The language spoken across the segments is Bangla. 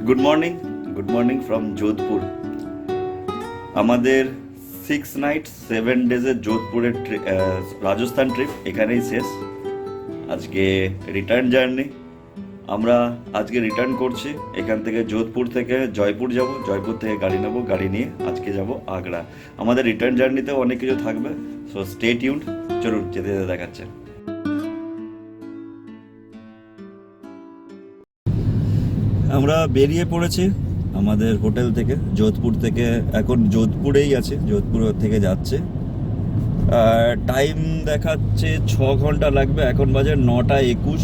Good morning from Jodhpur. আমাদের 6 নাইট 7 ডেজের যোধপুরের রাজস্থান ট্রিপ এখানেই শেষ। আজকে রিটার্ন জার্নি। আমরা আজকে রিটার্ন করছি এখান থেকে। যোধপুর থেকে জয়পুর যাব, জয়পুর থেকে গাড়ি নেব, গাড়ি নিয়ে আজকে যাব আগ্রা। আমাদের রিটার্ন জার্নিতেও অনেক কিছু থাকবে, সো স্টে টিউনড। চলুন যেতে যেতে দেখাচ্ছে। আমরা বেরিয়ে পড়েছি আমাদের হোটেল থেকে, যোধপুর থেকে। এখন যোধপুরেই আছে, যোধপুর থেকে যাচ্ছে। টাইম দেখাচ্ছে 6 ঘন্টা লাগবে। এখন বাজে 9:21।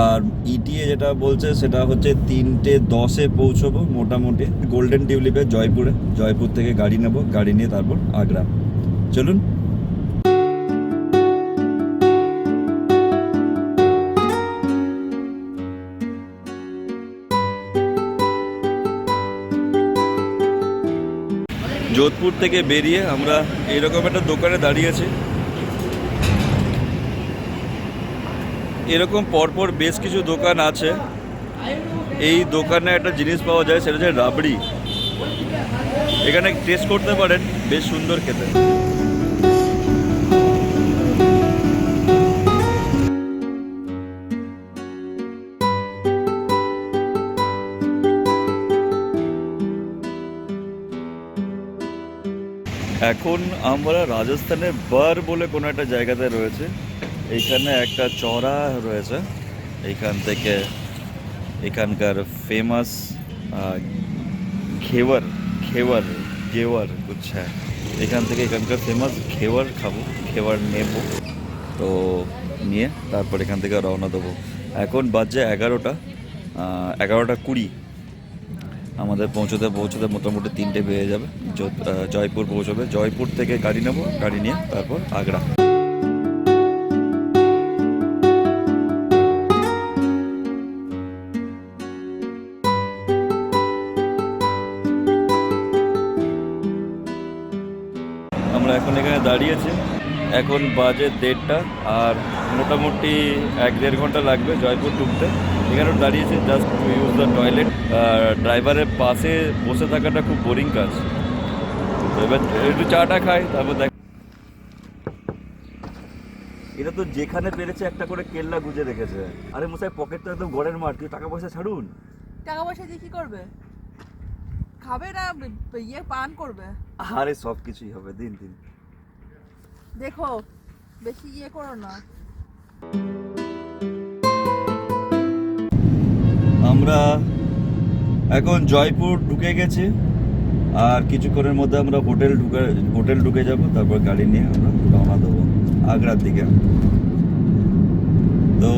আর ইটিএ যেটা বলছে সেটা হচ্ছে 3:10-এ পৌঁছবো মোটামুটি গোল্ডেন টিউলিপে জয়পুরে। জয়পুর থেকে গাড়ি নেব, গাড়ি নিয়ে তারপর আগ্রা। চলুন। যোধপুর থেকে বেরিয়ে আমরা এরকম একটা দোকানে দাঁড়িয়েছি। এরকম পরপর বেশ কিছু দোকান আছে। এই দোকানে একটা জিনিস পাওয়া যায়, সেটা হচ্ছে রাবড়ি। এখানে টেস্ট করতে পারেন, বেশ সুন্দর খেতে। এখন আমরা রাজস্থানের বার বলে কোনো একটা জায়গাতে রয়েছে। এইখানে একটা চড়া রয়েছে। এইখান থেকে এখানকার ফেমাস ঘেওয়ার কুছ হ্যাঁ, এখান থেকে এখানকার ফেমাস ঘেওয়ার খাবো, ঘেওয়ার নেব। তো নিয়ে তারপর এখান থেকে রওনা দেবো। এখন বাজে 11:20। আমাদের পৌঁছতে মোটামুটি 3টে বেজে যাবে। জয়পুর পৌঁছবে। জয়পুর থেকে গাড়ি নেব, গাড়ি নিয়ে তারপর আগ্রা। আমরা এখন এখানে দাঁড়িয়েছি। এখন বাজে 1:30 আর মোটামুটি 1-1.5 ঘন্টা লাগবে জয়পুর ঢুকতে। এখানে দাঁড়িয়েছি just to use the toilet. ড্রাইভারের পাশে বসে থাকাটা খুব বোরিং কাজ। তো এবার একটু চাটা খাই, তারপর দেখ। এটা তো যেখানে পেরেছে একটা করে কেল্লা গুজে রেখেছে। আরে মশাই, পকেট তো একদম গড়ের মার। তুই টাকা পয়সা ছাড়ুন। টাকা পয়সা দিয়ে কি করবে? খাবে না পান করবে? আরে সব কিছুই হবে, দিন। দেখো বেশি করো না। আমরা এখন জয়পুর ঢুকে গেছি। আর কিছুক্ষণের মধ্যে আমরা হোটেল ঢুকে যাব। তারপর গাড়ি নিয়ে আমরা রওনা দেবো আগ্রার দিকে। তো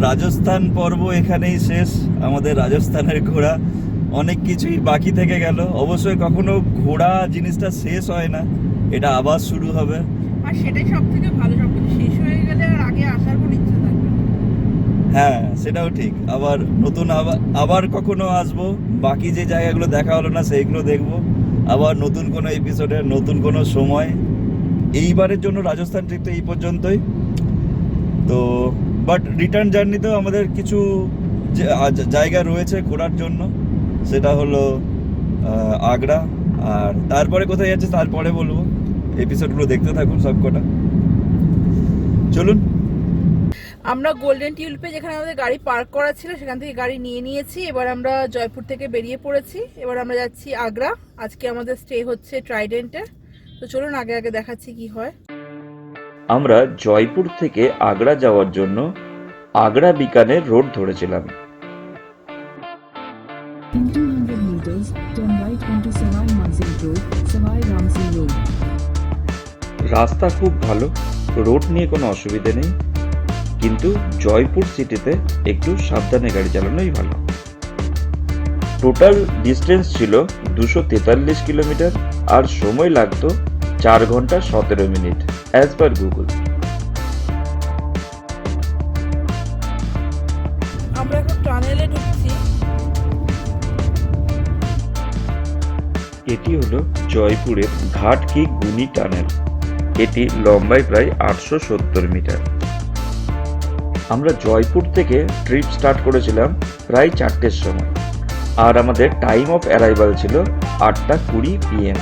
রাজস্থান পর্ব এখানেই শেষ। আমাদের রাজস্থানের ঘোরা অনেক কিছুই বাকি থেকে গেল। অবশ্যই কখনো ঘোরা জিনিসটা শেষ হয় না, এটা আবার শুরু হবে। আর সেটাই সব থেকে ভালো, সবকিছু শেষ হয়ে গেলে আর আগে আসার কোনো ইচ্ছা থাকবে না। হ্যাঁ, সেটাও ঠিক। আবার নতুন আবার কখনো আসবো, বাকি যে জায়গাগুলো দেখা হলো না সেইগুলো দেখবো আবার নতুন কোনো এপিসোডে, নতুন কোনো সময়। এইবারের জন্য রাজস্থান ট্রিপটা এই পর্যন্তই। তো বাট রিটার্ন জার্নিতেও আমাদের কিছু জায়গা রয়েছে ঘোরার জন্য। সেটা হলো আগ্রা। আর তারপরে কোথায় যাচ্ছে তারপরে বলবো। এপিসোডগুলো দেখতে থাকুন সবকটা। চলুন। আমরা গোল্ডেন টিউলিপে, যেখানে আমাদের গাড়ি পার্ক করা ছিল, সেখান থেকে গাড়ি নিয়েছি। এবার আমরা জয়পুর থেকে বেরিয়ে পড়েছি। এবার আমরা যাচ্ছি আগ্রা। আজকে আমাদের স্টে হচ্ছে ট্রাইডেন্টে। তো চলুন আগে দেখাচ্ছি কি হয়। আমরা জয়পুর থেকে আগ্রা যাওয়ার জন্য আগ্রা বিকানের রোড ধরেছিলাম। In 200 meters, turn right onto Savai Manzil Road, Savai Ramsing Road. রাস্তা খুব ভালো, রোড নিয়ে কোনো অসুবিধে নেই, কিন্তু জয়পুর সিটিতে একটু সাবধানে গাড়ি চালানোই ভালো। টোটাল ডিস্টেন্স ছিল 243 কিলোমিটার আর সময় লাগতো 4 ঘন্টা 17 মিনিট অ্যাজ পার গুগল। আমরা এখন টানেলে ঢুকছি। এটি হলো জয়পুরের ঘাট কি গুনি টানেল। এটি লম্বায় প্রায় 870 মিটার। আমরা জয়পুর থেকে ট্রিপ স্টার্ট করেছিলাম প্রায় 4টের সময়। আর আমাদের টাইম অফ অ্যারাইভাল ছিল 8:20 PM।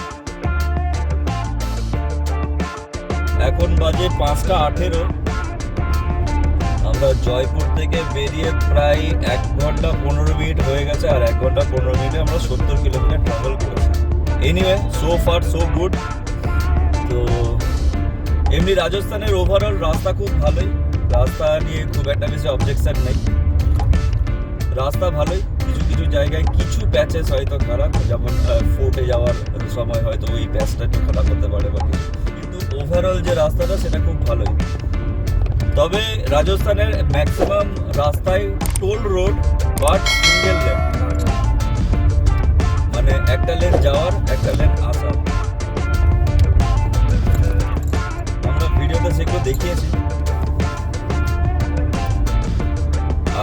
এখন বাজে 5:18। আমরা জয়পুর থেকে বেরিয়ে প্রায় 1 ঘন্টা 15 মিনিট হয়ে গেছে, আর 1 ঘন্টা 15 মিনিটে আমরা 70 কিলোমিটার ট্রাভেল করেছি। Anyway, so far so good. তো এমনি রাজস্থানের ওভারঅল রাস্তা খুব ভালোই, রাস্তা নিয়ে খুব একটা বেশি অবজেকশন নেই। রাস্তা ভালোই, কিছু কিছু জায়গায় কিছু প্যাচেস হয়তো খারাপ, যেমন ফোর্টে যাওয়ার সময় হয়তো ওই প্যাচটা একটু খারাপ হতে পারে বা কিছু, কিন্তু ওভারঅল যে রাস্তাটা সেটা খুব ভালোই। তবে রাজস্থানের ম্যাক্সিমাম রাস্তায় toll road, but single lane, মানে একটা লেন যাওয়ার একটা লেন আসার। আমরা ভিডিওতে সেগুলো দেখিয়েছি।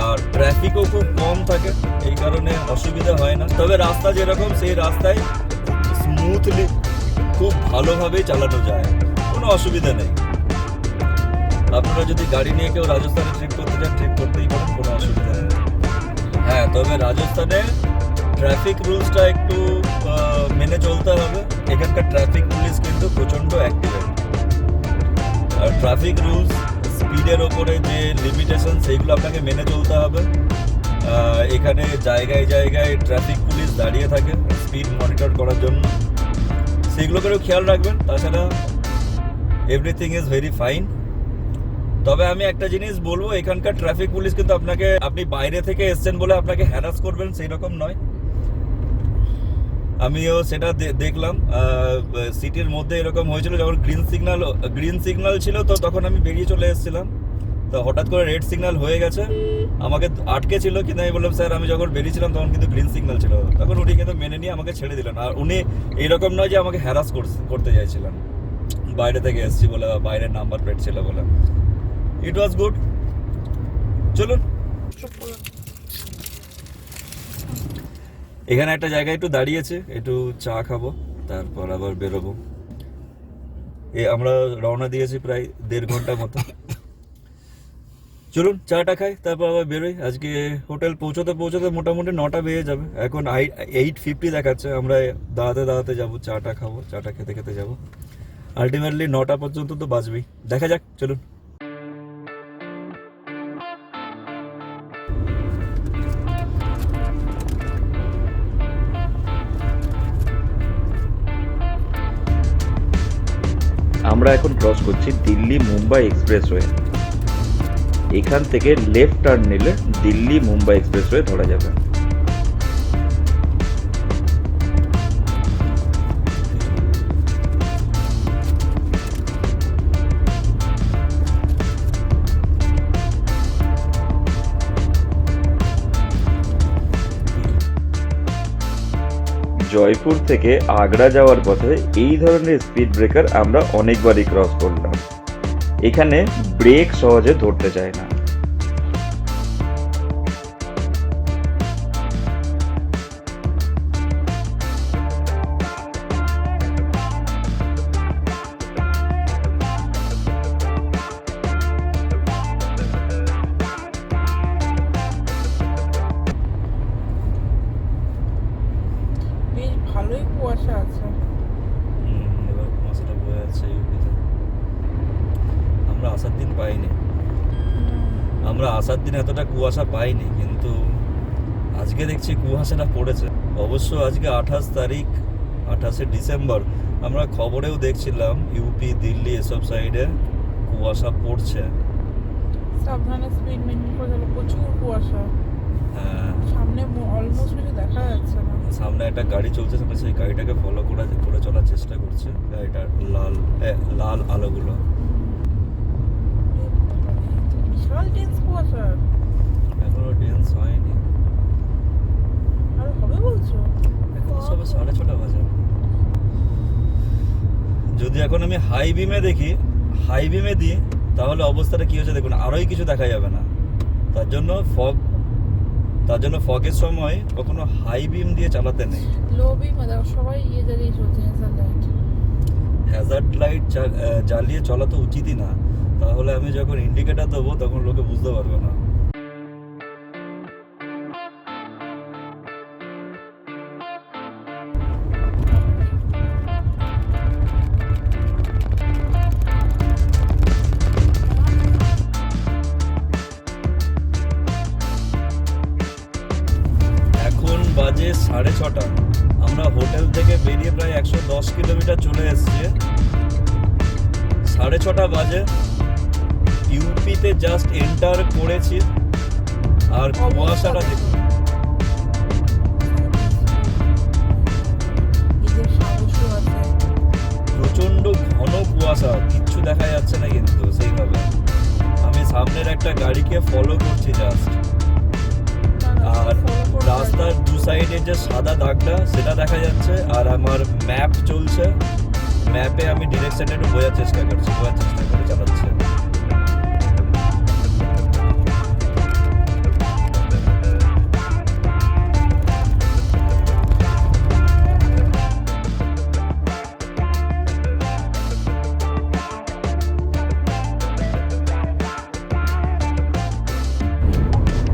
আর ট্রাফিকও খুব কম থাকে, এই কারণে অসুবিধা হয় না। তবে রাস্তা যেরকম সেই রাস্তায় স্মুথলি খুব ভালোভাবেই চালানো যায়, কোনো অসুবিধা নেই। আপনারা যদি গাড়ি নিয়ে কেউ রাজস্থানে ট্রিপ করতে চান, ট্রিপ করতেই পারেন, কোনো অসুবিধা নেই। হ্যাঁ, তবে রাজস্থানে ট্রাফিক রুলসটা একটু মেনে চলতে হবে। এখানকার ট্রাফিক পুলিশ কিন্তু প্রচণ্ড অ্যাক্টিভেট। আর ট্রাফিক রুলস, স্পিডের ওপরে যে লিমিটেশন, সেইগুলো আপনাকে মেনে চলতে হবে। এখানে জায়গায় জায়গায় ট্রাফিক পুলিশ দাঁড়িয়ে থাকে স্পিড মনিটর করার জন্য, সেইগুলোকেও খেয়াল রাখবেন। তাছাড়া এভরিথিং ইজ ভেরি ফাইন। তবে আমি একটা জিনিস বলবো, এখানকার ট্রাফিক পুলিশ কিন্তু আপনাকে, আপনি বাইরে থেকে এসছেন বলে আপনাকে হ্যারাস করবেন সেই রকম নয়। আমিও সেটা দেখলাম সিটির মধ্যে এরকম হয়েছিল, যখন গ্রিন সিগন্যাল ছিল, তো তখন আমি বেরিয়ে চলে এসেছিলাম। তো হঠাৎ করে রেড সিগন্যাল হয়ে গেছে, আমাকে আটকে ছিল, কিন্তু আমি বললাম স্যার আমি যখন বেরিয়েছিলাম তখন কিন্তু গ্রিন সিগন্যাল ছিল। তখন উনি কিন্তু মেনে নিয়ে আমাকে ছেড়ে দিলেন। আর উনি এইরকম নয় যে আমাকে হ্যারাস করতে চাইছিলেন, বাইরে থেকে এসেছি বলে, বাইরের নাম্বার প্লেট ছিল বলে। ইট ওয়াজ গুড। চলুন, এখানে একটা জায়গায় একটু দাঁড়িয়েছে, একটু চা খাবো, তারপর আবার বেরোবো। আমরা রওনা দিয়েছি প্রায় 1.5 ঘন্টা মতো। চলুন চাটা খাই, তারপর আবার বেরোই। আজকে হোটেল পৌঁছতে মোটামুটি 9টা বেজে যাবে। এখন 8:50 দেখাচ্ছে। আমরা দাঁড়াতে যাবো, চাটা খাবো, চাটা খেতে যাবো। আলটিমেটলি 9টা পর্যন্ত তো বাজবেই। দেখা যাক, চলুন। আমরা এখন ক্রস করছি দিল্লি মুম্বাই এক্সপ্রেসওয়ে। এখান থেকে লেফট টার্ন নিলে দিল্লি মুম্বাই এক্সপ্রেসওয়ে ধরা যাবে। জয়পুর থেকে আগ্রা যাওয়ার পথে এই ধরনের স্পিড ব্রেকার আমরা অনেকবারই ক্রস করলাম। এখানে ব্রেক সহজে ধরতে চায় না। বেশ ভালোই কুয়াশা আছে। এবার কুয়াশাটা বয়ে যাচ্ছে ইউপিতে। আমরা আসার দিন পাইনি, আমরা আসার দিন এতটা কুয়াশা পাইনি, কিন্তু আজকে দেখছি কুয়াশাটা পড়েছে। অবশ্য আজকে 28 তারিখ, 28শে ডিসেম্বর। আমরা খবরেও দেখছিলাম ইউপি, দিল্লি এসব সাইডে কুয়াশা পড়ছে। সাবধানে স্পিড মেনটেন করে চলো, প্রচুর কুয়াশা। হ্যাঁ, সামনে অলমোস্ট কিছু দেখা যাচ্ছে না। সামনে একটা গাড়ি চলছে, আমরা সেই গাড়িটাকে ফলো করে চলার চেষ্টা করছি। গাড়িটার লাল আলোগুলো। বিশাল ডেন্স কুয়াশা। এখনো ডেন্স হয়নি, আর হবে বলছো? এখন তো সবে 6:30 বাজে। যদি এখন আমি হাই বিমে দিই, তাহলে অবস্থাটা কি হচ্ছে দেখুন, আরোই কিছু দেখা যাবে না। তার জন্য ফগের সময় কখনো হাই বিম দিয়ে চালাতে নেই। লো বিম সবাই জ্বালিয়ে চলছে, হ্যাজার্ড লাইট জ্বালিয়ে চলা তো উচিতই না, তাহলে আমি যখন ইন্ডিকেটর দেবো তখন লোকে বুঝতে পারবে না। বাজে 6:30। আমরা হোটেল থেকে বেরিয়ে প্রায় 110 কিলোমিটার চলে এসেছি। 6:30 বাজে, ইউপিতে জাস্ট এন্টার করেছি। আর কুয়াশাটা দেখুন, এদের সাহসও আছে। প্রচন্ড ঘন কুয়াশা, কিচ্ছু দেখা যাচ্ছে না কিন্তু সেইভাবে। আমি সামনের একটা গাড়িকে ফলো করছি জাস্ট, আর রাস্তার দু সাইডে যে সাদা দাগটা সেটা দেখা যাচ্ছে, আর আমার ম্যাপ চলছে। ম্যাপে আমি ডিরেকশনটা একটু বোঝার চেষ্টা করে চালাচ্ছি।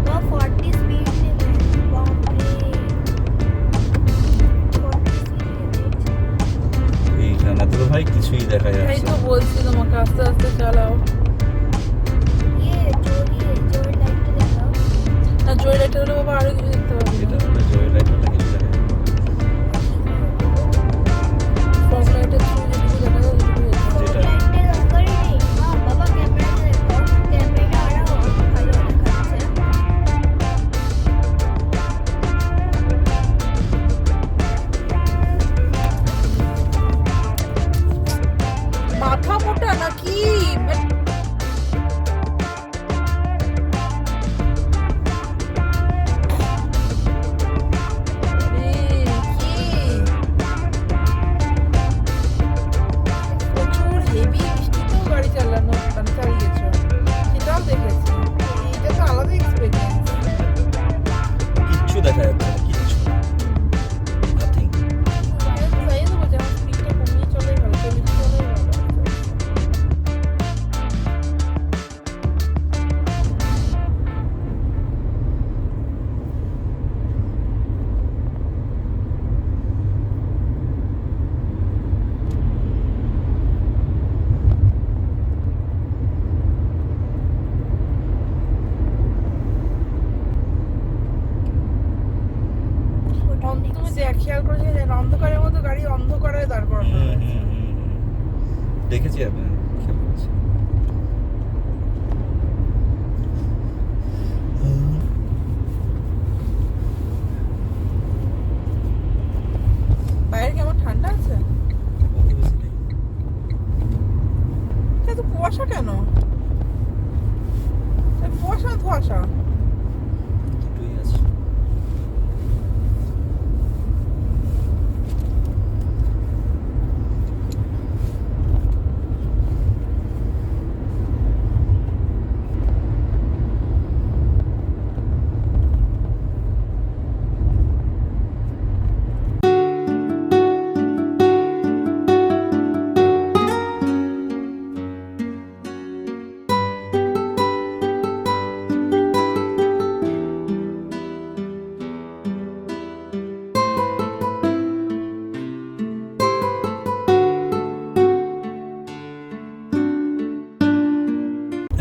वो 40 स्पीड लिमिट बाप रे 40 स्पीड लिमिट এইখানে তো ভাই কিছুই দেখা এই যাচ্ছে তো না। বলছি তোমাকে আস্তে আস্তে চালাও। ये जोर लाइट दिखाओ না জয় লাইটটা হলে বাবা আরো কিছু দেখতে পাবি এটা না। হলে জয় লাইটটা কিছু দেখা যাচ্ছে না। ফগ লাইটের থ্রু যেটুকু দেখা যায় সেটুকু দেখতে পাবি। যেটা लाइट कर ही नहीं हां बाबा कैमरा से देखो कैमरा आ रहा हो ভালো দেখাচ্ছে মাথা মোটা নাকি? আরে, কি? প্রচুর হেভি বৃষ্টিতেও গাড়ি চালানো মানে চালিয়েছ, সেটাও দেখেছি। এটা তো আলাদা এক্সপিরিয়েন্স। কিচ্ছু দেখা যাচ্ছে না, কিচ্ছু নাথিং। তাই তো বলছি আমার স্পিডটা কমিয়ে চলেই ভালো, 40 চলেই ভালো। তুমি খেয়াল করেছি যে অন্ধকারের মতো গাড়ি অন্ধকারে দাঁড় করানো হয়েছে। দেখেছি আমি, খেয়াল করছি। বাইরে কেমন ঠান্ডা আছে? অত বেশি নেই। এত কুয়াশা কেন? কুয়াশা না ধোঁয়াশা? দুটোই আছে।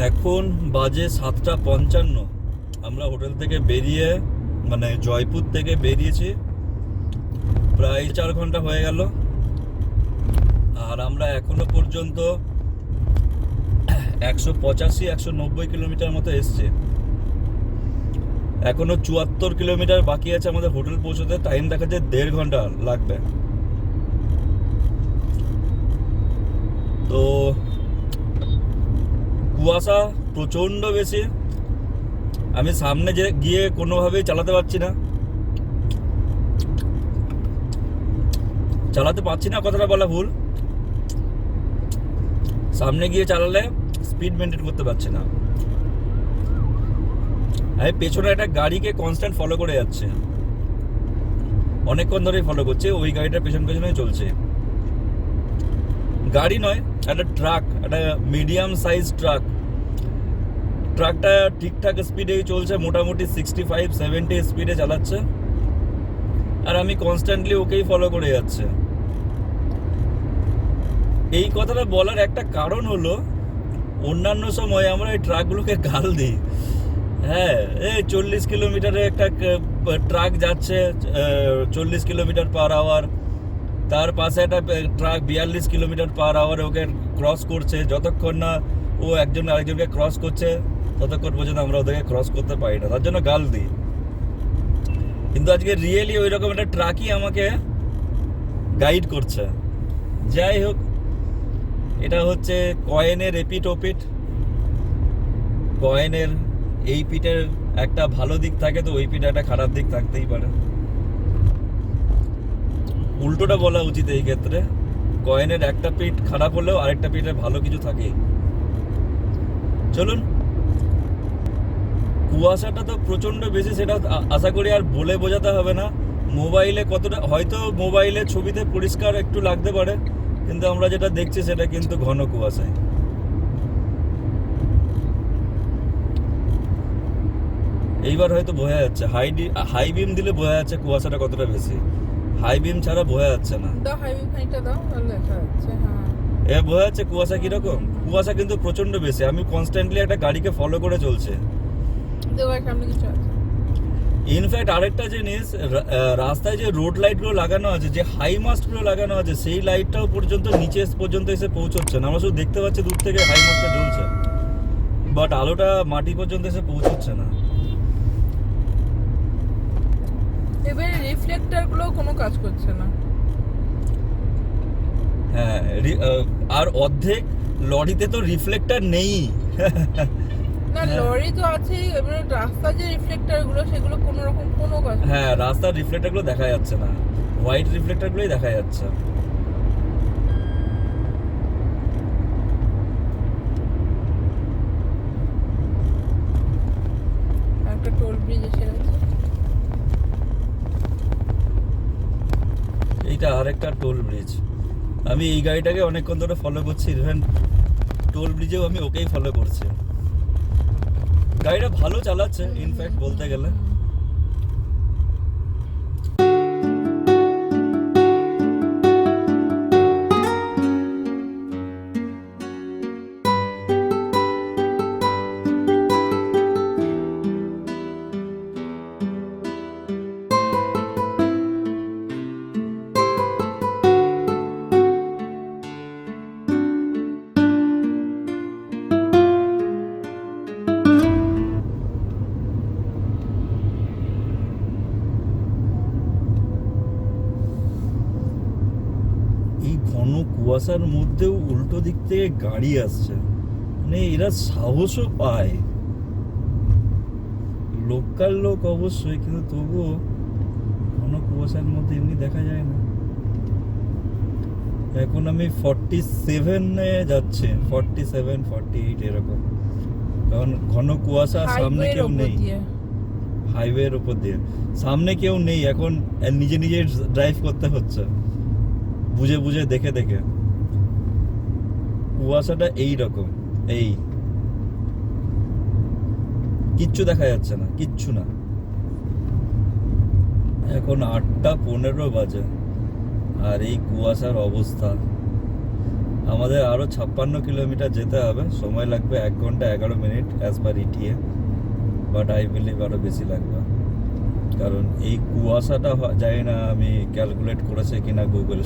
এখন বাজে 7:55। আমরা হোটেল থেকে বেরিয়ে মানে জয়পুর থেকে বেরিয়েছি, প্রায় 4 ঘন্টা হয়ে গেল। আর আমরা এখনো পর্যন্ত 185-190 কিলোমিটার মতো এসছে। এখনো 74 কিলোমিটার বাকি আছে আমাদের হোটেল পৌঁছতে। টাইম দেখাচ্ছে 1.5 ঘন্টা লাগবে। তো কুয়াশা প্রচণ্ড বেশি, আমি সামনে যে গিয়ে কোনোভাবেই চালাতে পারছি না। কথাটা বলা ভুল, সামনে গিয়ে চালালে স্পিড মেনটেন করতে পারছি না। আমি পেছনে একটা গাড়িকে কনস্ট্যান্ট ফলো করে যাচ্ছে, অনেকক্ষণ ধরেই ফলো করছে। ওই গাড়িটা পেছন পেছনেই চলছে। গাড়ি নয়, একটা ট্রাক, একটা মিডিয়াম সাইজ ট্রাক। ট্রাকটা ঠিকঠাক স্পিডেই চলছে, মোটামুটি 65-70 স্পিডে চালাচ্ছে, আর আমি কনস্ট্যান্টলি ওকেই ফলো করে যাচ্ছে। এই কথাটা বলার একটা কারণ হলো, অন্যান্য সময় আমরা এই ট্রাকগুলোকে গাল দিই। হ্যাঁ, এই 40 কিলোমিটারে একটা ট্রাক যাচ্ছে 40 কিলোমিটার পার আওয়ার, তার পাশে একটা ট্রাক 42 কিলোমিটার পার আওয়ার ওকে ক্রস করছে। যতক্ষণ না ও একজন আরেকজনকে ক্রস করছে ততক্ষণ পর্যন্ত আমরা ওদেরকে ক্রস করতে পারি না, তার জন্য গাল দিই। কিন্তু আজকে রিয়েলি ওই রকম একটা ট্রাকই আমাকে গাইড করছে। যাই হোক, এটা হচ্ছে কয়েনের এপিট ওপিট। কয়েনের এই পিঠের একটা ভালো দিক থাকে তো ওই পিঠে একটা খারাপ দিক থাকতেই পারে। উল্টোটা বলা উচিত এই ক্ষেত্রে, কয়েনের একটা পিঠ খারাপ হলেও আরেকটা পিঠে ভালো কিছু থাকে। চলুন, কুয়াশাটা তো প্রচন্ড বেশি, সেটা আশা করি আর বলে বোঝাতে হবে না। মোবাইলে কতটা, হয়তো মোবাইলে ছবিতে পরিষ্কার একটু লাগতে পারে, কিন্তু আমরা যেটা দেখছি সেটা কিন্তু ঘন কুয়াশায়। এইবার হয়তো বোঝা যাচ্ছে, হাই বিম দিলে বোঝা যাচ্ছে কুয়াশাটা কতটা বেশি। হাই বিম ছাড়া বোঝা যাচ্ছে না। দাও হাই বিম খানিকটা দাও, তাহলে দেখা যাচ্ছে। হ্যাঁ, এ বোঝা যাচ্ছে কুয়াশা কিরকম। কুয়াশা কিন্তু প্রচন্ড বেশি। আমি কনস্ট্যান্টলি একটা গাড়িকে ফলো করে চলছে। দেওয়ার সামনে কিছু আছে। ইনফ্যাক্ট আরেকটা জিনিস, রাস্তায় যে রোড লাইটগুলো লাগানো আছে, যে হাই মাস্টগুলো লাগানো আছে, সেই লাইটটাও পর্যন্ত নিচে পর্যন্ত এসে পৌঁছচ্ছে না। আমরা শুধু দেখতে পাচ্ছি দূর থেকে হাই মাস্টটা জ্বলছে, বাট আলোটা মাটি পর্যন্ত এসে পৌঁছচ্ছে না। এবারে রিফ্লেক্টর গুলো কোনো কাজ করছে না। হ্যাঁ, আর অর্ধেক লরিতে তো রিফ্লেক্টর নেই। না, লরি তো আছে, এবারে রাস্তা যে রিফ্লেক্টর গুলো সেগুলো কোনো রকম কোনো কাজ। হ্যাঁ, রাস্তার রিফ্লেক্টর গুলো দেখা যাচ্ছে না, হোয়াইট রিফ্লেক্টর গুলোই দেখা যাচ্ছে। একটা টোল ব্রিজ এসে গেছে। এইটা আরেকটা টোল ব্রিজ। আমি এই গাড়িটাকে অনেকক্ষণ ধরে ফলো করছি, ইভেন টোল ব্রিজেও আমি ওকেই ফলো করছি। গাড়িটা ভালো চালাচ্ছে ইনফ্যাক্ট বলতে গেলে। এই ঘন কুয়াশার মধ্যেও উল্টো দিক থেকে গাড়ি আসছে, মানে এরা সাহসও পায়। লোকাল লোক অবশ্যই, কিন্তু তবুও ঘন কুয়াশার মধ্যে এমনি দেখা যায় না। এখন আমি 47-এ যাচ্ছি, 47, 48 এরকম। কারণ ঘন কুয়াশা, সামনে কেউ নেই। হাইওয়ের উপর দিয়ে সামনে কেউ নেই, এখন নিজে নিজে ড্রাইভ করতে হচ্ছে, বুঝে বুঝে দেখে দেখে। কুয়াশাটা এই রকম, এই কিচ্ছু দেখা যাচ্ছে না, কিচ্ছু না। এখন 8:15 বাজে, আর এই কুয়াশার অবস্থা। আমাদের আরো 56 কিলোমিটার যেতে হবে, সময় লাগবে 1 ঘন্টা 11 minute as per ETE, but I believe আরো বেশি লাগবে। কারণ এই কুয়াশাটা জানি না আমি ক্যালকুলেট করেছে কিনা গুগল,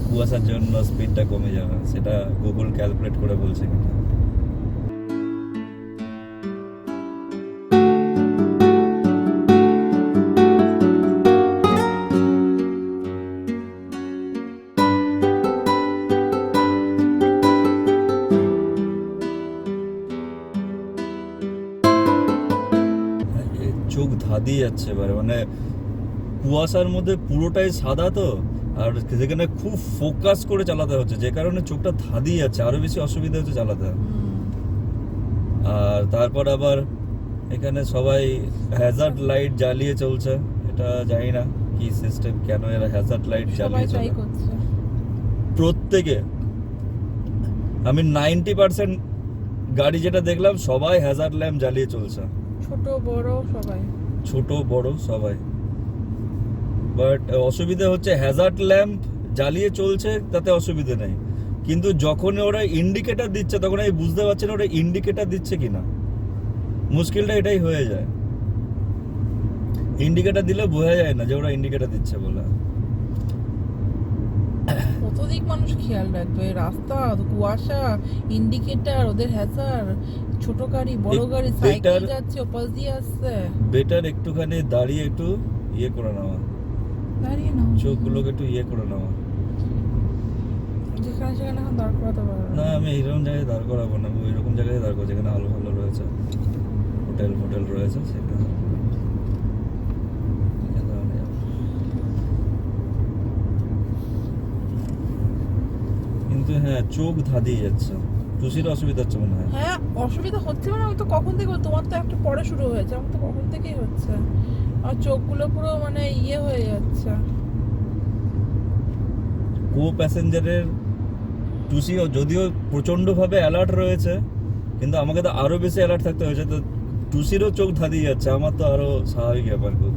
কুয়াশার জন্য স্পিডটা কমে যাবে, সেটা গুগল ক্যালকুলেট করে বলছে কিনা। চোখ ধাঁধিয়ে যাচ্ছে এবারে, মানে কুয়াশার মধ্যে পুরোটাই সাদা তো, আর যেখানে খুব ফোকাস করে চালাতে হচ্ছে, যে কারণে চোখটা ধাঁধিয়ে যাচ্ছে, আরো বেশি অসুবিধা হচ্ছে চালাতে। আর তারপর আবার এখানে সবাই হ্যাজার্ড লাইট জ্বালিয়ে চলছে, এটা জানি না কি সিস্টেম, কেন এরা হ্যাজার্ড লাইট জ্বালিয়ে চলে প্রত্যেকে। আমি 90% গাড়ি যেটা দেখলাম সবাই হ্যাজার্ড ল্যাম্প জ্বালিয়ে চলছে, ছোট বড় সবাই। বাট অসুবিধা হচ্ছে হ্যাজার্ড ল্যাম্প জ্বালিয়ে চলছে, তাতে অসুবিধা নেই, কিন্তু যখন ওরা ইন্ডিকেটর দিচ্ছে তখন আমি বুঝতে পারছি না ওরা ইন্ডিকেটর দিচ্ছে কিনা। মুশকিলটা এটাই হয়ে যায়। ইন্ডিকেটর দিলে বোঝা যায় না যে ওরা ইন্ডিকেটর দিচ্ছে বলে। কত দিক মানুষ খেয়াল রাখবে, রাস্তা, কুয়াশা, ইন্ডিকেটর, ওদের হ্যাজার, ছোট গাড়ি, বড় গাড়ি, সাইকেল যাচ্ছে, ওপাশ দিয়ে আসছে। বেটার একটুখানি দাঁড়িয়ে একটু ইয়ে করে নেওয়া, দাঁড়িয়ে নাও, চোখগুলোকে একটু ইয়ে করে নেওয়া। যেখানে সেখানে এখন দাঁড় করাতে পারবে না, আমি এইরকম জায়গায় দাঁড় করাবো না, ওই রকম জায়গায় দাঁড় করবো যেখানে আলো ভালো রয়েছে, হোটেল রয়েছে সেখানে। কিন্তু হ্যাঁ, চোখ ধাঁধিয়ে যাচ্ছে। টুসির অসুবিধা হচ্ছে মনে হয়। হ্যাঁ, অসুবিধা হচ্ছে মানে আমি তো কখন থেকে, তোমার তো একটা পরে শুরু হয়েছে, আমার তো কখন থেকেই হচ্ছে। আর চোখগুলো পুরো মানে ইয়ে হয়ে যাচ্ছে। কো প্যাসেঞ্জারের টুসিও যদিও প্রচণ্ডভাবে অ্যালার্ট রয়েছে, কিন্তু আমাকে তো আরও বেশি অ্যালার্ট থাকতে হয়েছে। তো টুসিরও চোখ ধাঁধিয়ে যাচ্ছে, আমার তো আরও স্বাভাবিক ব্যাপার খুব।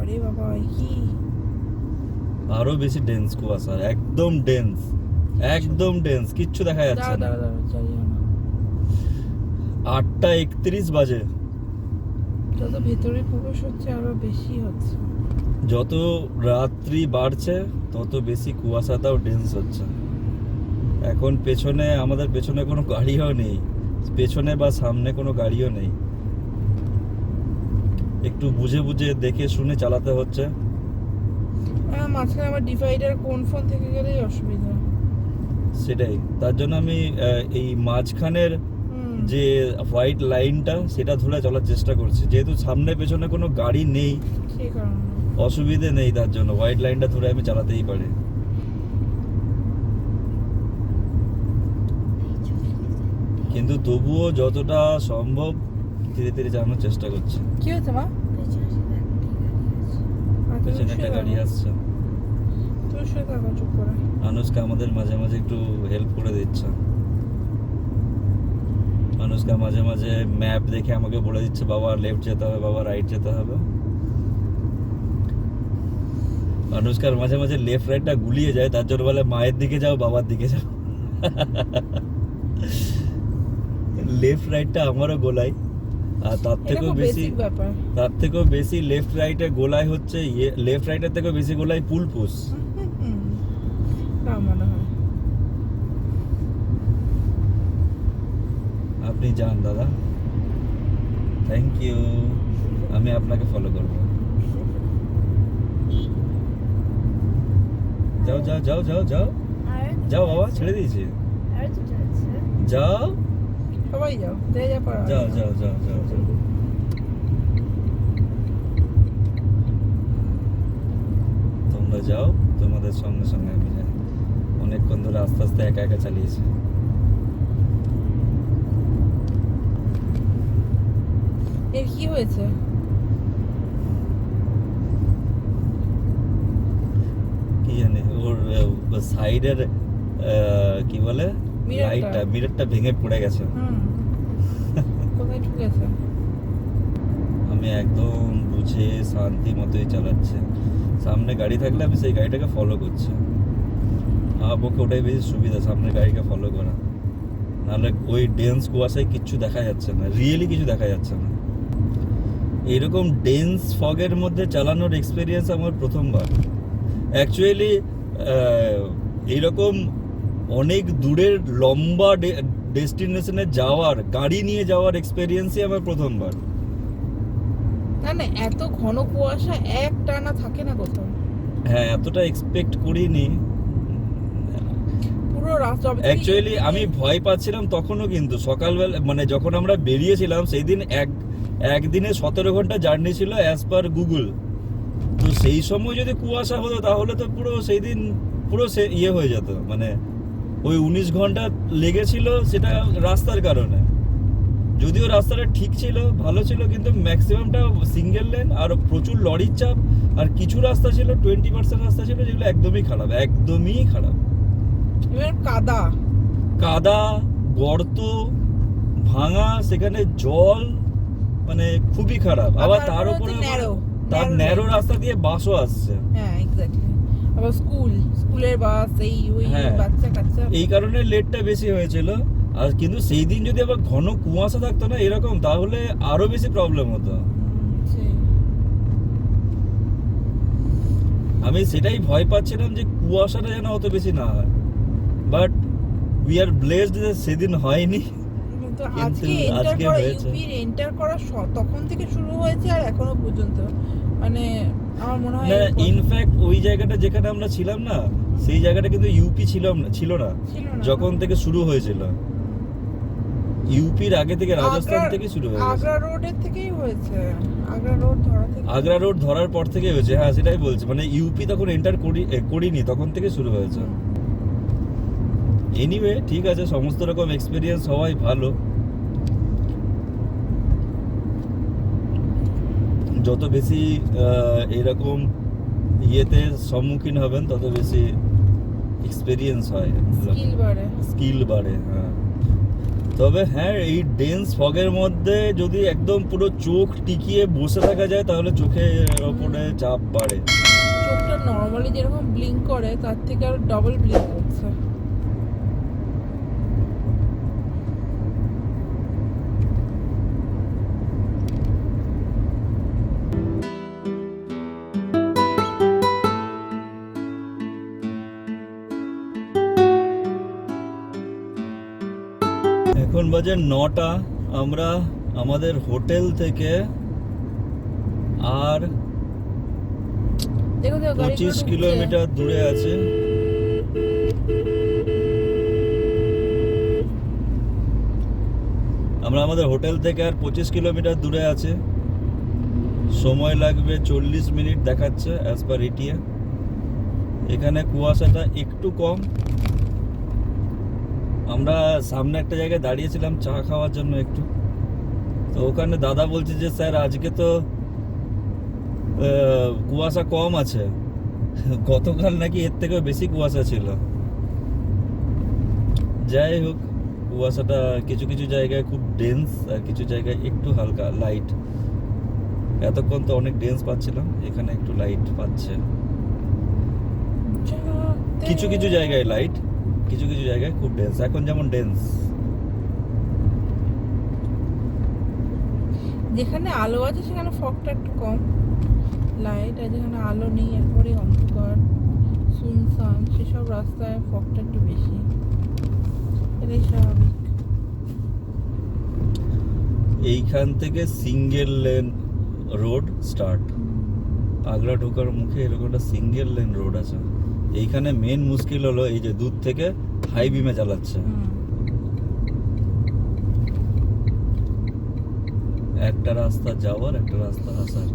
আরে বাবা, কি আরো বেশি ডেন্স কুয়াশা, একদম ডেন্স, কিচ্ছু দেখা যাচ্ছে না। দাঁড়া চালিও না। 8:31 বাজে। যত ভেতরে প্রবেশ হচ্ছে আরো বেশি হচ্ছে। যত রাত্রি বাড়ছে তত বেশি কুয়াশাটাও ডেন্স হচ্ছে। এখন আমাদের পেছনে কোনো গাড়িও নেই, পেছনে বা সামনে কোনো গাড়িও নেই। একটু বুঝে দেখে শুনে চালাতে হচ্ছে। মাঝখানে আমার ডিভাইডার কোন ফোন থেকে গেলেই অসুবিধা। সেটাই, তার জন্য আমি এই মাঝখানের যে হোয়াইট লাইনটা সেটা ধরে চলার চেষ্টা করছি, যেহেতু সামনে পেছনে কোনো গাড়ি নেই, সেই কারণে অসুবিধে নেই, তার জন্য হোয়াইট লাইনটা ধরে আমি চালাতেই পারি। কিন্তু তবুও যতটা সম্ভব ধীরে ধীরে চালানোর চেষ্টা করছি। কি হয়েছে মা? পেছনে একটা গাড়ি আসছে। তুই শুয়ে থাকো চুপ করে। আনুষ্কা আমাদের মাঝে মাঝে একটু হেল্প করে দিচ্ছে। আনুষ্কা মাঝে মাঝে ম্যাপ দেখে আমাকে বলে দিচ্ছে, বাবা লেফট যেতে হবে, বাবা রাইট যেতে হবে। আনুষ্কার মাঝে মাঝে লেফট রাইটটা গুলিয়ে যায়, তার জন্য বলে মায়ের দিকে যাও, বাবার দিকে যাও। লেফট রাইটটা আমারও গোলাই, আর তার থেকেও বেশি লেফট রাইটে গোলাই হচ্ছে লেফট রাইটের থেকেও বেশি গোলাই পুলপুস। মনে হয় আপনি যান দাদা, থ্যাংক ইউ, আমি আপনাকে ফলো করব। যাও যাও যাও যাও যাও যাও বাবা, ছেড়ে দিয়েছি, যাও সবাই যাও, যাও যাও যাও যাও যাও। তোমরা যাও, তোমাদের সঙ্গে সঙ্গে আমি যাই। অনেকক্ষণ ধরে আস্তে আস্তে একা একা চালিয়েছি। এর কি হয়েছে? কি জানি, ওর সাইডের কি বলে মিররটা ভেঙে পড়ে গেছে। কোথায় ঠুকেছে? আমি একদম বুঝে শান্তি মতোই চালাচ্ছি। সামনে গাড়ি থাকলে আমি সেই গাড়িটাকে ফলো করছি। আমার পক্ষে ওটাই বেশি সুবিধা, সামনে গাড়িকে ফলো করা। নাহলে ওই ডেন্স কুয়াশায় কিচ্ছু দেখা যাচ্ছে না, রিয়েলি কিছু দেখা যাচ্ছে না। এরকম ডেন্স ফগের মধ্যে চালানোর এক্সপিরিয়েন্স আমার প্রথমবার। অ্যাকচুয়ালি এইরকম অনেক দূরের লম্বা ডেস্টিনেশনে গাড়ি নিয়ে যাওয়ার এক্সপিরিয়েন্সই আমার প্রথমবার। না এত ঘন কুয়াশা এক টানা থাকে না কোথাও। হ্যাঁ, এতটা এক্সপেক্ট করিনি। পুরো রাস্তা অ্যাকচুয়ালি আমি ভয় পাচ্ছিলাম তখনও, কিন্তু সকালবেলা মানে যখন আমরা বেরিয়েছিলাম সেই দিন একদিনে 17 ঘন্টা জার্নি ছিল অ্যাজ পার গুগল। তো সেই সময় যদি কুয়াশা হতো তাহলে তো সেই দিন পুরো ইয়ে হয়ে যেত, মানে ওই 19 ঘন্টা লেগেছিল সেটা রাস্তার কারণে। যদিও রাস্তাটা ঠিক ছিল, ভালো ছিল, কিন্তু ম্যাক্সিমামটা সিঙ্গেল লেন আর প্রচুর লরির চাপ আর কিছু রাস্তা ছিল 20% রাস্তা ছিল যেগুলো একদমই খারাপ, একদমই খারাপ। এবার কাদা, গর্ত, ভাঙা, সেখানে জল, মানে খুবই খারাপ। আবার তার উপরে তার ন্যারো রাস্তা দিয়ে বাসও আসছে। হ্যাঁ এক্স্যাক্টলি। আবার স্কুলের বাস ওই হ্যাঁ। বাচ্চা কাচ্চা, এই কারণে লেটটা বেশি হয়েছিল। আর কিন্তু সেই দিন যদি আবার ঘন কুয়াশা থাকতো না এরকম, তাহলে আরো বেশি প্রবলেম হতো। সেই। আমি সেটাই ভয় পাচ্ছিলাম যে কুয়াশাটা যেন অত বেশি না হয়, বাট উই আর ব্লেসড যে সেদিন হয়নি। কিন্তু কিন্তু আজকে আজকে হয়েছে। ইউপির এন্টার করা তখন থেকে শুরু হয়েছে আর এখনো পর্যন্ত, মানে আমার মনে হয় না, ইনফ্যাক্ট ওই জায়গাটা যেখানে আমরা ছিলাম না, সেই জায়গাটা কিন্তু ইউপি ছিল না ছিল না। যখন থেকে শুরু হয়েছিল। ইউপির আগে থেকে, রাজস্থান থেকে শুরু হয়েছে। আগ্রা রোডের থেকেই হয়েছে, আগ্রা রোড ধরা থেকে। আগ্রা রোড ধরার পর থেকে হয়েছে, হ্যাঁ সেটাই বলছি। মানে ইউপি তখন এন্টার করিনি, তখন থেকে শুরু হয়েছে। এনিওয়ে ঠিক আছে, সমস্ত রকম এক্সপেরিয়েন্স হওয়াই ভালো। যত বেশি এরকম ইয়েতে সম্মুখীন হবেন তত বেশি এক্সপেরিয়েন্স হয়, স্কিল বাড়ে। হ্যাঁ, তবে হ্যাঁ এই ডেন্স ফগের মধ্যে যদি একদম পুরো চোখ টিকিয়ে বসে থাকা যায় তাহলে চোখের ওপরে চাপ বাড়ে। চোখটা নরমালি যেরকম ব্লিঙ্ক করে তার থেকে আরো ডাবল ব্লিঙ্ক করছে। এখন বাজে 9টা। আমরা আমাদের হোটেল থেকে আর 25 কিলোমিটার দূরে আছে। আমরা আমাদের হোটেল থেকে আর 25 কিলোমিটার দূরে আছে। সময় লাগবে 40 মিনিট দেখাচ্ছে অ্যাজ পার ইটিএ। এখানে কুয়াশাটা একটু কম। আমরা সামনে একটা জায়গায় দাঁড়িয়েছিলাম চা খাওয়ার জন্য একটু, তো ওখানে দাদা বলছে যে স্যার আজকে তো কুয়াশা কম আছে, গতকাল নাকি এর থেকেও বেশি কুয়াশা ছিল। যাই হোক, কুয়াশাটা কিছু কিছু জায়গায় খুব ডেন্স আর কিছু জায়গায় একটু হালকা লাইট। এতক্ষণ তো অনেক ডেন্স পাচ্ছিলাম, এখানে একটু লাইট পাচ্ছে। কিছু কিছু জায়গায় লাইট, কিছু কিছু জায়গায় খুব ডেন্স। এখন যেমন ডেন্স, যেখানে আলো আছে সেখানে ফগটা একটু কম, লাইট, আর যেখানে আলো নেই একবারে অন্ধকার শুনশান সেসব রাস্তায় ফগটা একটু বেশি, এটাই স্বাভাবিক। এইখান থেকে single lane road start. Agra ঢোকার মুখে এরকম একটা সিঙ্গেল লেন রোড আছে। এইখানে মেন মুশকিল হলো এই যে দূর থেকে হাই বিমে চালাচ্ছে, একটা রাস্তা যাওয়ার একটা রাস্তা আসার।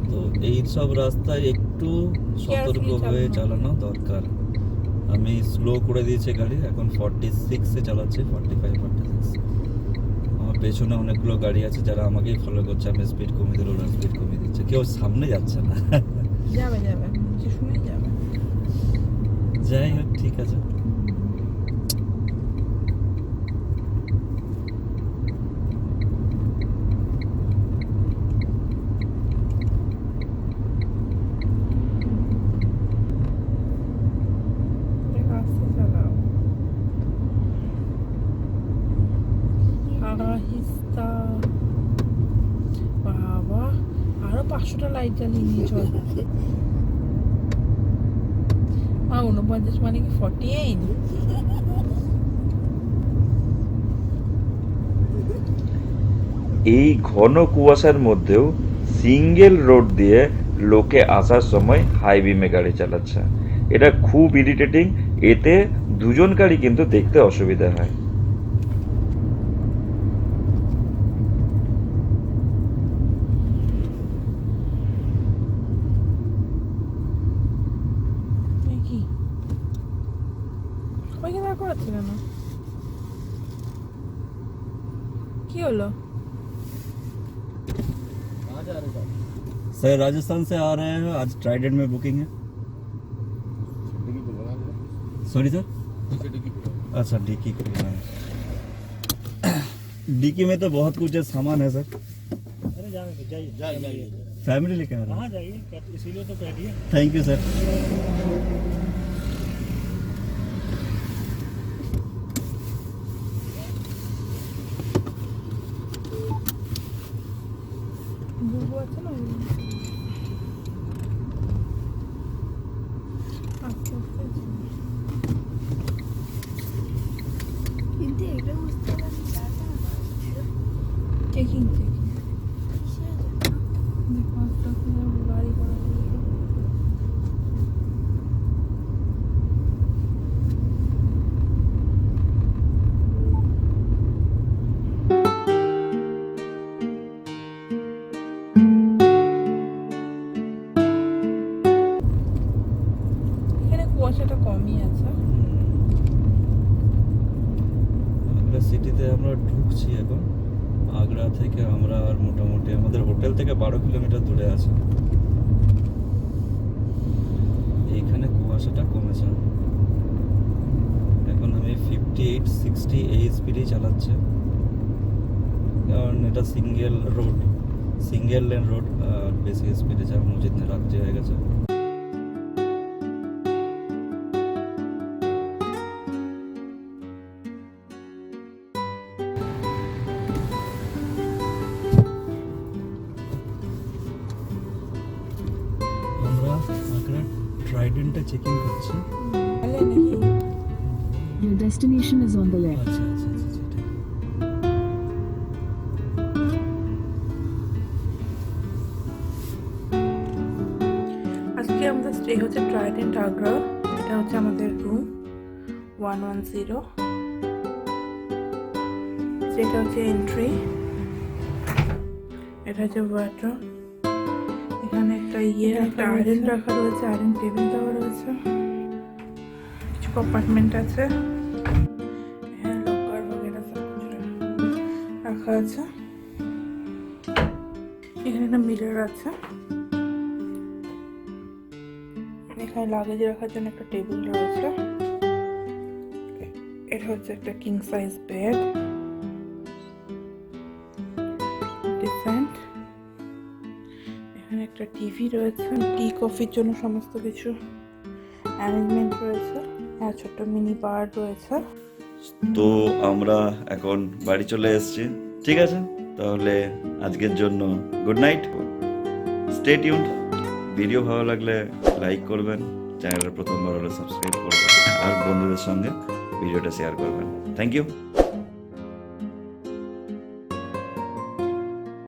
তো এই সব রাস্তায় একটু সতর্ক হয়ে চালানো দরকার। আমি স্লো করে দিয়েছি গাড়ি, এখন 46-এ চালাচ্ছি, 45-46। আমার পেছনে অনেকগুলো গাড়ি আছে যারা আমাকেই ফলো করছে। আমি স্পিড কমিয়ে দিলে ওরা স্পিড কমিয়ে দিচ্ছে, কেউ সামনে যাচ্ছে না। যাবে শুনে যাবে। যাই হোক, ঠিক আছে। আস্তে চালাও, আহিস্তা। বাবা, আরো 500টা লাইট জ্বালিয়ে নিয়ে চল। 49 মানে কি 48? এই ঘন কুয়াশার মধ্যেও সিঙ্গেল রোড দিয়ে লোকে আসার সময় হাই বিমে গাড়ি চালাচ্ছে। এটা খুব ইরিটেটিং। এতে দুজন গাড়ি কিন্তু দেখতে অসুবিধা হয়। কি সবাইকে দাঁড় করাচ্ছে কেন? কি হলো? सर राजस्थान से आ रहे हैं, आज ट्राइडेंट में बुकिंग है। सॉरी सर, अच्छा डिक्की खुलना है। डिक्की में तो बहुत कुछ है, सामान है सर। अरे जाइए फैमिली लेके आ रहे कहाँ हैं। जाइए, इसीलिए तो कह दिया। Thank you sir. বুবু আছে না আচ্ছা কিন্তু এটা বুঝতে পারছি টাকা চেকিং কিসের জন্য? গাড়ি করা এখানে কুয়াশাটা কমই আছে। আগ্রা সিটিতে আমরা ঢুকছি এখন। আগ্রা থেকে আমরা আর মোটামুটি আমাদের হোটেল থেকে 12 কিলোমিটার দূরে আছে। এইখানে কুয়াশাটা কমেছে। এখন আমি 58-60 এই স্পিডেই চালাচ্ছে, কারণ এটা সিঙ্গেল লেন রোড, আর বেশি স্পিডে চালানো উচিত না, রাত্রি হয়ে গেছে। আমরা আগ্রা ট্রাইডেন্টে চেকিং করছি। তাহলে নাকি Your destination is on the left. আচ্ছা আচ্ছা আচ্ছা আচ্ছা, ঠিক। আজকে আমাদের স্টে হচ্ছে ট্রাইডেন্ট আগ্রা। এটা হচ্ছে আমাদের রুম 110। যেটা হচ্ছে এন্ট্রি, এটা হচ্ছে ওয়ার্ডরোব। এখানে একটা একটা আয়রন রাখা রয়েছে, আয়রন টেবিল দেওয়া রয়েছে, কিছু কম্পার্টমেন্ট আছে, হ্যাঁ লকার বগেরা সব কিছু রাখা আছে। এখানে একটা মিরর আছে। এখানে লাগেজ রাখার জন্য একটা টেবিল রয়েছে। এটা হচ্ছে একটা কিং সাইজ বেড, ডিসেন্ট। এখানে একটা টিভি রয়েছে, টি কফির জন্য সমস্ত কিছু অ্যারেঞ্জমেন্ট রয়েছে, আর ছোট্ট মিনি বার রয়েছে। তো আমরা এখন বাড়ি চলে এসেছি। ঠিক আছে, তাহলে আজকের জন্য good night. Stay tuned. Video ভালো লাগলে লাইক করবেন, চ্যানেলের প্রথমবার হলে সাবস্ক্রাইব করবেন, আর বন্ধুদের সঙ্গে ভিডিওটা শেয়ার করবেন। Thank you.